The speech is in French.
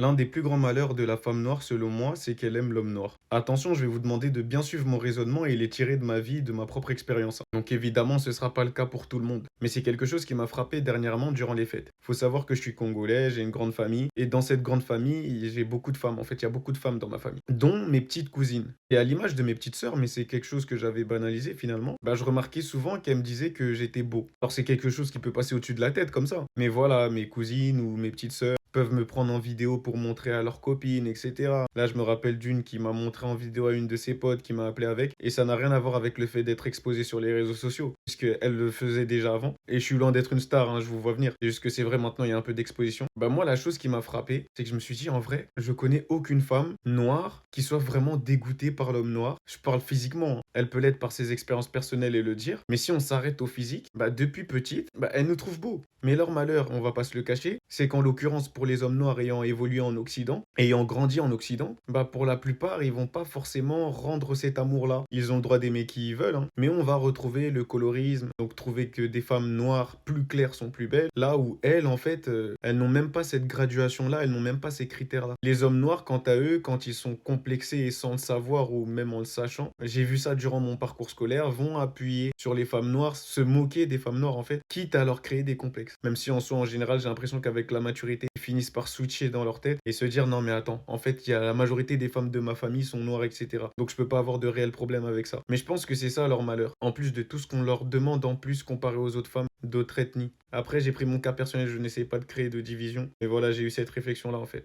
L'un des plus grands malheurs de la femme noire, selon moi, c'est qu'elle aime l'homme noir. Attention, je vais vous demander de bien suivre mon raisonnement et les tirer de ma vie, de ma propre expérience. Donc évidemment, ce ne sera pas le cas pour tout le monde. Mais c'est quelque chose qui m'a frappé dernièrement durant les fêtes. Faut savoir que je suis congolais, j'ai une grande famille. Et dans cette grande famille, j'ai beaucoup de femmes. En fait, il y a beaucoup de femmes dans ma famille. Dont mes petites cousines. Et à l'image de mes petites sœurs, mais c'est quelque chose que j'avais banalisé finalement, bah, je remarquais souvent qu'elles me disaient que j'étais beau. Alors c'est quelque chose qui peut passer au-dessus de la tête comme ça. Mais voilà, mes cousines ou mes petites sœurs peuvent me prendre en vidéo pour montrer à leurs copines, etc. Là, je me rappelle d'une qui m'a montré en vidéo à une de ses potes qui m'a appelé avec, et ça n'a rien à voir avec le fait d'être exposé sur les réseaux sociaux, puisqu'elle le faisait déjà avant. Et je suis loin d'être une star, hein, je vous vois venir. C'est juste que c'est vrai, maintenant, il y a un peu d'exposition. Bah, moi, la chose qui m'a frappé, c'est que je me suis dit, en vrai, je connais aucune femme noire qui soit vraiment dégoûtée par l'homme noir. Je parle physiquement, hein. Elle peut l'être par ses expériences personnelles et le dire, mais si on s'arrête au physique, bah, depuis petite, bah, elle nous trouve beaux. Mais leur malheur, on va pas se le cacher, c'est qu'en l'occurrence pour les hommes noirs ayant évolué en Occident, ayant grandi en Occident, bah pour la plupart, ils vont pas forcément rendre cet amour-là. Ils ont le droit d'aimer qui ils veulent, hein. Mais on va retrouver le colorisme, donc trouver que des femmes noires plus claires sont plus belles, là où elles, en fait, elles n'ont même pas cette graduation-là, elles n'ont même pas ces critères-là. Les hommes noirs, quant à eux, quand ils sont complexés et sans le savoir ou même en le sachant, j'ai vu ça durant mon parcours scolaire, vont appuyer sur les femmes noires, se moquer des femmes noires en fait, quitte à leur créer des complexes. Même si en soi, en général, j'ai l'impression qu'avec la maturité, ils finissent par switcher dans leur tête et se dire non mais attends, en fait, il y a la majorité des femmes de ma famille sont noires, etc. Donc je peux pas avoir de réel problème avec ça. Mais je pense que c'est ça leur malheur. En plus de tout ce qu'on leur demande en plus comparé aux autres femmes d'autres ethnies. Après, j'ai pris mon cas personnel, je n'essaie pas de créer de division. Mais voilà, j'ai eu cette réflexion-là en fait.